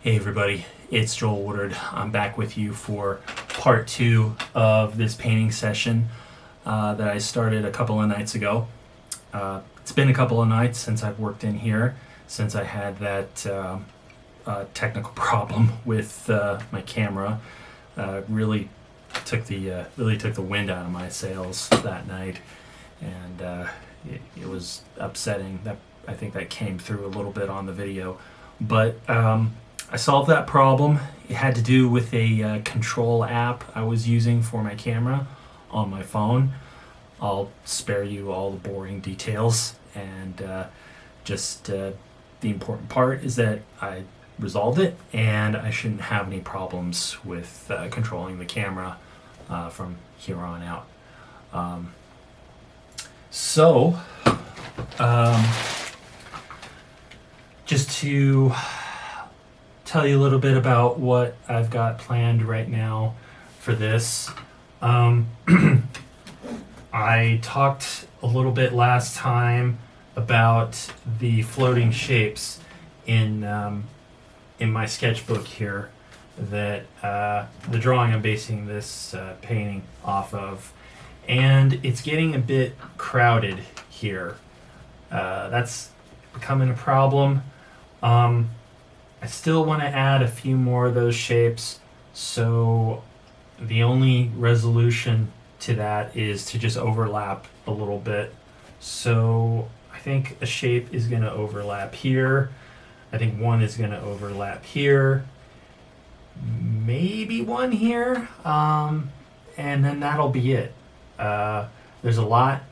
Hey everybody, it's Joel Woodard. I'm back with you for part two of this painting session that I started a couple of nights ago. It's been a couple of nights since I've worked in here, since I had that technical problem with my camera. Really took the wind out of my sails that night, and it was upsetting. I think that came through a little bit on the video, but I solved that problem. It had to do with a control app I was using for my camera on my phone. I'll spare you all the boring details, and just the important part is that I resolved it, and I shouldn't have any problems with controlling the camera from here on out. So, just to tell you a little bit about what I've got planned right now for this. I talked a little bit last time about the floating shapes in my sketchbook here, that the drawing I'm basing this painting off of, and it's getting a bit crowded here. That's becoming a problem. I still want to add a few more of those shapes, so the only resolution to that is to just overlap a little bit. So I think a shape is going to overlap here. I think one is going to overlap here. Maybe one here. And then that'll be it. There's a lot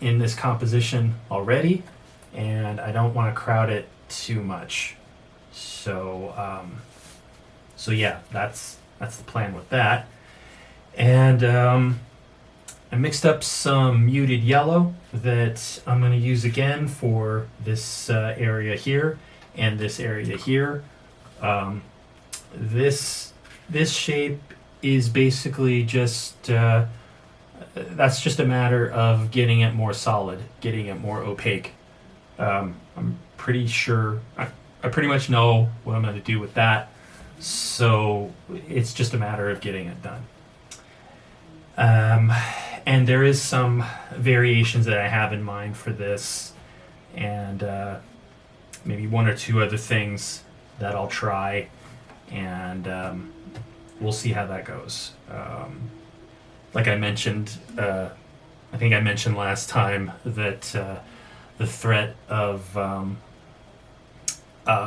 in this composition already, and I don't want to crowd it too much. So yeah, that's the plan with that. And I mixed up some muted yellow that I'm going to use again for this area here and this area here. This shape is basically just that's just a matter of getting it more solid, getting it more opaque. I'm pretty sure I pretty much know what I'm going to do with that, so it's just a matter of getting it done. And there is some variations that I have in mind for this, and maybe one or two other things that I'll try, and we'll see how that goes. Like I mentioned, I think I mentioned last time that the threat of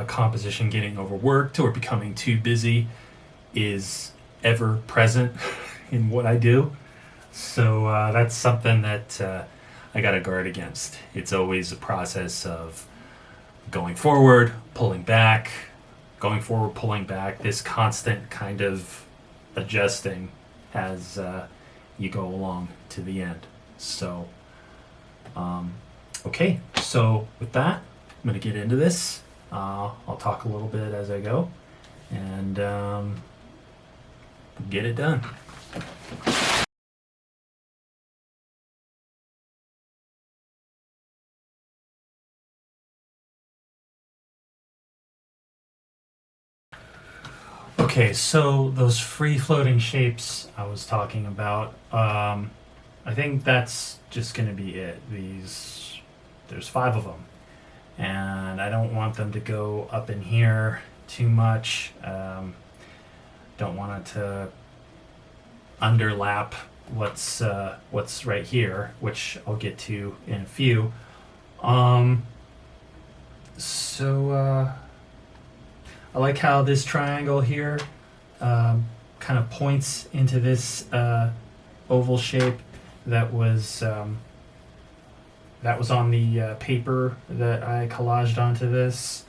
composition getting overworked or becoming too busy is ever present in what I do. So that's something that I got to guard against. It's always a process of going forward, pulling back, going forward, pulling back, this constant kind of adjusting as you go along to the end. So, okay, so with that, I'm going to get into this. I'll talk a little bit as I go, and get it done. Okay, so those free floating shapes I was talking about, I think that's just going to be it. There's 5 of them, and I don't want them to go up in here too much. Don't want it to underlap what's right here, which I'll get to in a few. So I like how this triangle here kind of points into this oval shape that was on the paper that I collaged onto this.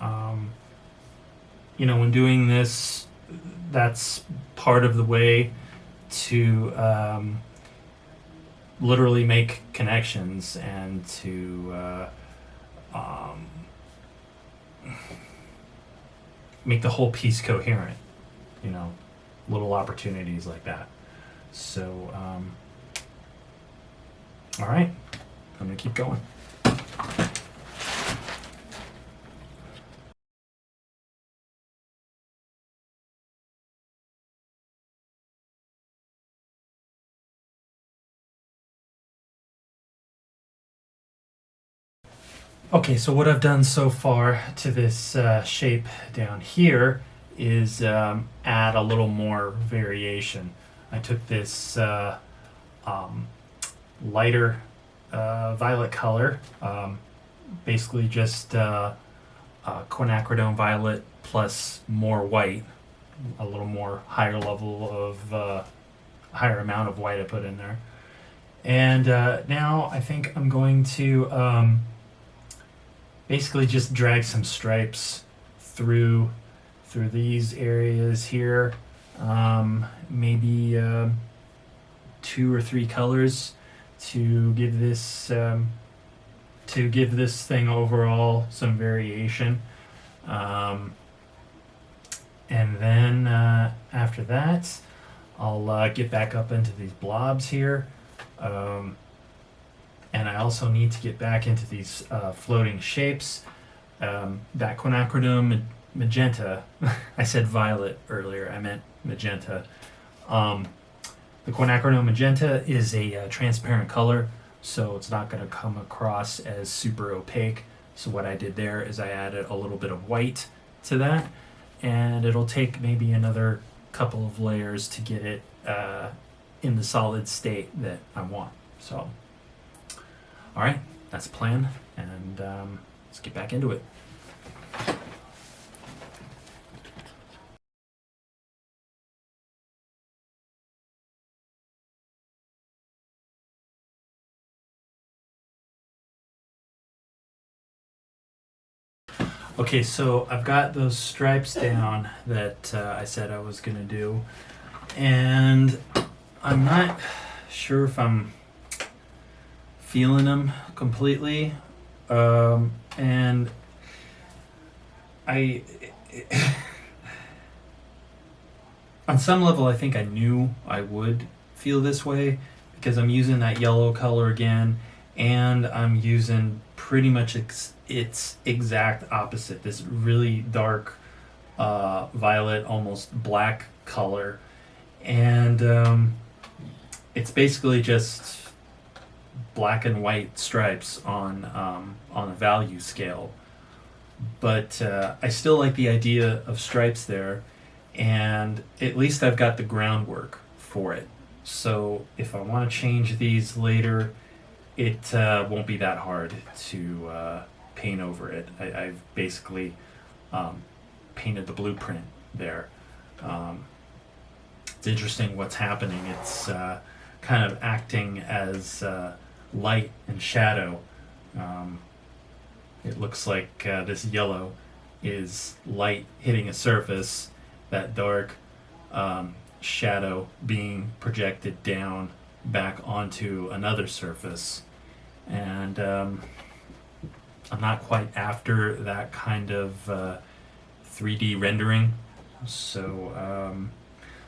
You know, when doing this, that's part of the way to literally make connections and to make the whole piece coherent, you know, little opportunities like that. So, all right, I'm gonna keep going. Okay, so what I've done so far to this shape down here is add a little more variation. I took this um, lighter violet color, basically just quinacridone violet plus more white, a little more higher level of higher amount of white I put in there. And now I think I'm going to basically just drag some stripes through these areas here. Maybe 2 or 3 colors to give this thing overall some variation. And then after that, I'll get back up into these blobs here. And I also need to get back into these floating shapes. That quinacridone magenta, I said violet earlier, I meant magenta. The quinacridone magenta is a transparent color, so it's not going to come across as super opaque. So what I did there is I added a little bit of white to that, and it'll take maybe another couple of layers to get it in the solid state that I want. So, all right, that's the plan, and let's get back into it. Okay, so I've got those stripes down that I said I was going to do, and I'm not sure if I'm feeling them completely. And I, on some level, I think I knew I would feel this way because I'm using that yellow color again, and I'm using pretty much its exact opposite, this really dark violet, almost black color. And it's basically just black and white stripes on a value scale. But I still like the idea of stripes there, and at least I've got the groundwork for it. So if I want to change these later, it won't be that hard to paint over it. I've basically painted the blueprint there. It's interesting what's happening. It's kind of acting as light and shadow. It looks like this yellow is light hitting a surface, that dark shadow being projected down back onto another surface. And I'm not quite after that kind of 3D rendering. So I'm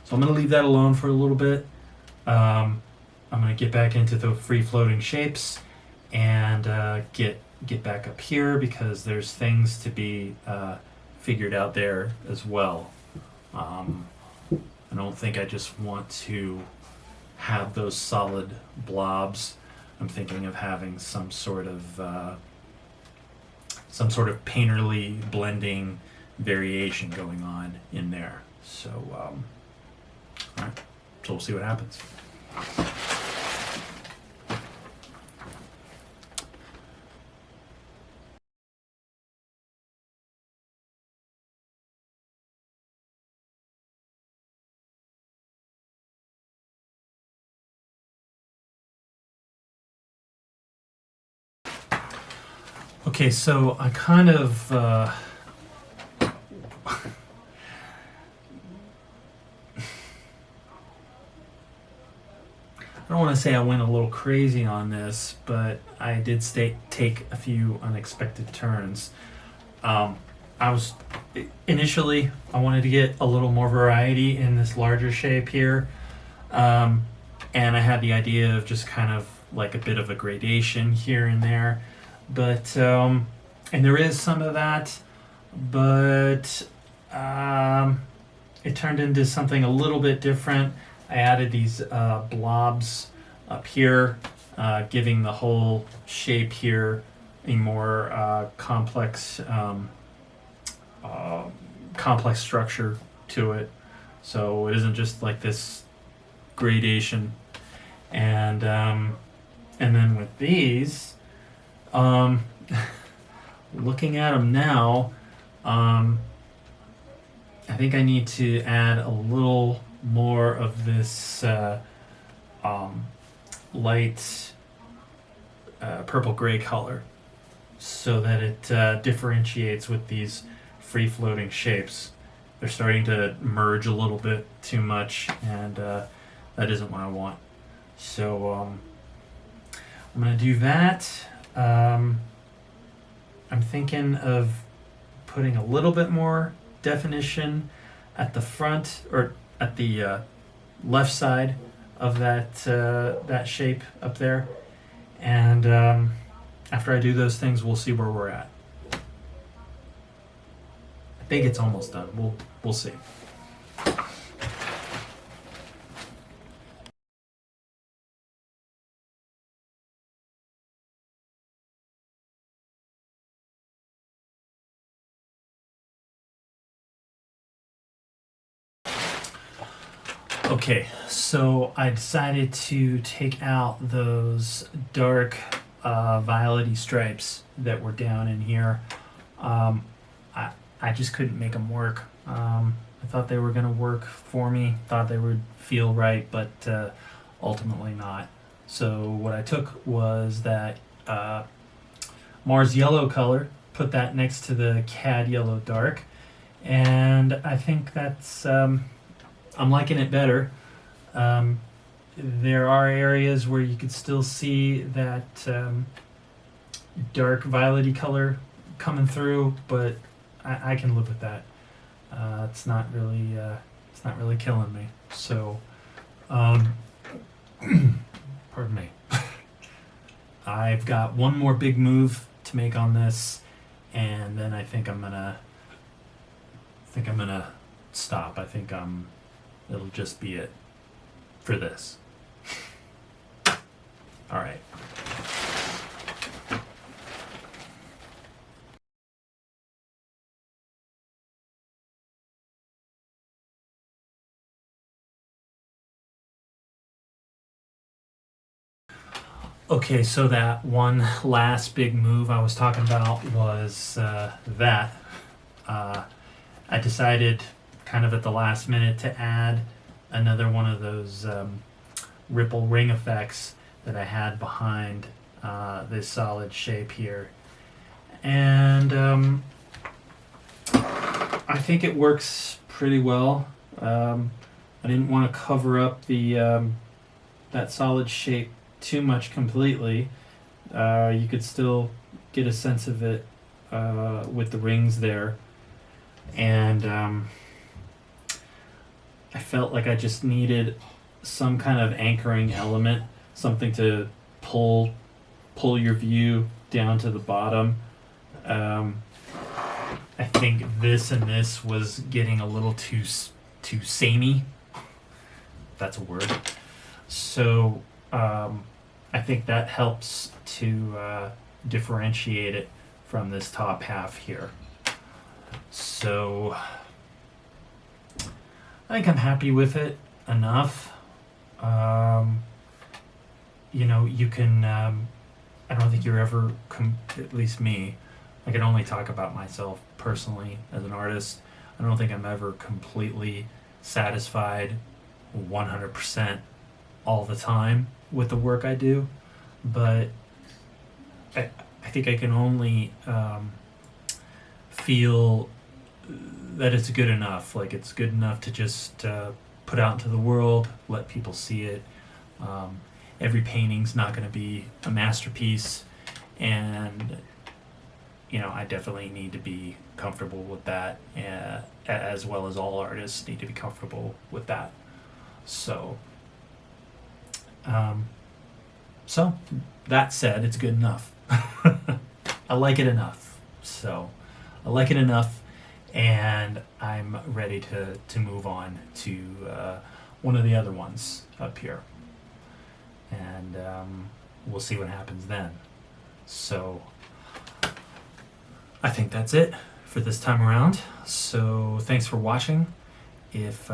going to leave that alone for a little bit. I'm going to get back into the free floating shapes and get back up here because there's things to be figured out there as well. I don't think I just want to have those solid blobs. I'm thinking of having some sort of painterly blending variation going on in there. So, all right. So we'll see what happens. Okay, so I kind of I don't want to say I went a little crazy on this, but I did take a few unexpected turns. I was initially I wanted to get a little more variety in this larger shape here, and I had the idea of just kind of like a bit of a gradation here and there, but and there is some of that, but it turned into something a little bit different. I added these blobs up here, giving the whole shape here a more complex structure to it. So it isn't just like this gradation. And then with these, um, looking at them now, I think I need to add a little more of this light purple gray color so that it differentiates with these free floating shapes. They're starting to merge a little bit too much, and that isn't what I want. So I'm going to do that. I'm thinking of putting a little bit more definition at the front or at the left side of that shape up there. And after I do those things, we'll see where we're at. I think it's almost done. We'll see. Okay, so I decided to take out those dark violet-y stripes that were down in here. I just couldn't make them work. I thought they were going to work for me, thought they would feel right, but ultimately not. So what I took was that Mars Yellow color, put that next to the Cad Yellow Dark, and I think that's... I'm liking it better. There are areas where you could still see that dark violet-y color coming through, but I can live with that. It's not really killing me. So, pardon me. I've got one more big move to make on this, and then I think I'm gonna stop. I think it'll just be it for this. All right. Okay, so that one last big move I was talking about was that. I decided kind of at the last minute to add another one of those ripple ring effects that I had behind this solid shape here. And I think it works pretty well. I didn't want to cover up the that solid shape too much completely. You could still get a sense of it with the rings there. And I felt like I just needed some kind of anchoring element, something to pull your view down to the bottom. I think this and this was getting a little too samey. That's a word. So I think that helps to differentiate it from this top half here. So I think I'm happy with it enough. You can. I don't think you're ever, at least me. I can only talk about myself personally as an artist. I don't think I'm ever completely satisfied 100% all the time with the work I do, but I think I can only feel that it's good enough. Like it's good enough to just put out into the world, let people see it. Every painting's not going to be a masterpiece, and I definitely need to be comfortable with that, as well as all artists need to be comfortable with that. So, that said, it's good enough. I like it enough. So, I like it enough, and I'm ready to move on to one of the other ones up here. And we'll see what happens then. So, I think that's it for this time around. So thanks for watching. If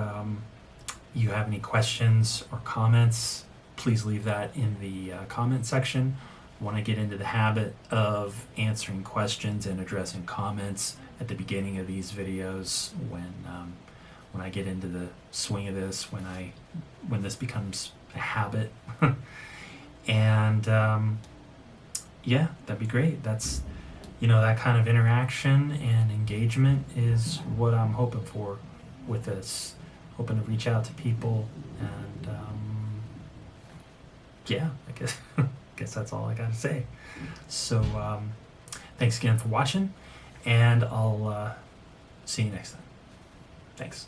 you have any questions or comments, please leave that in the comment section. I want to get into the habit of answering questions and addressing comments at the beginning of these videos when I get into the swing of this, when this becomes a habit. And yeah, that'd be great. That's, that kind of interaction and engagement is what I'm hoping for with this. Hoping to reach out to people, and yeah, I guess that's all I gotta say. So thanks again for watching, and I'll see you next time. Thanks.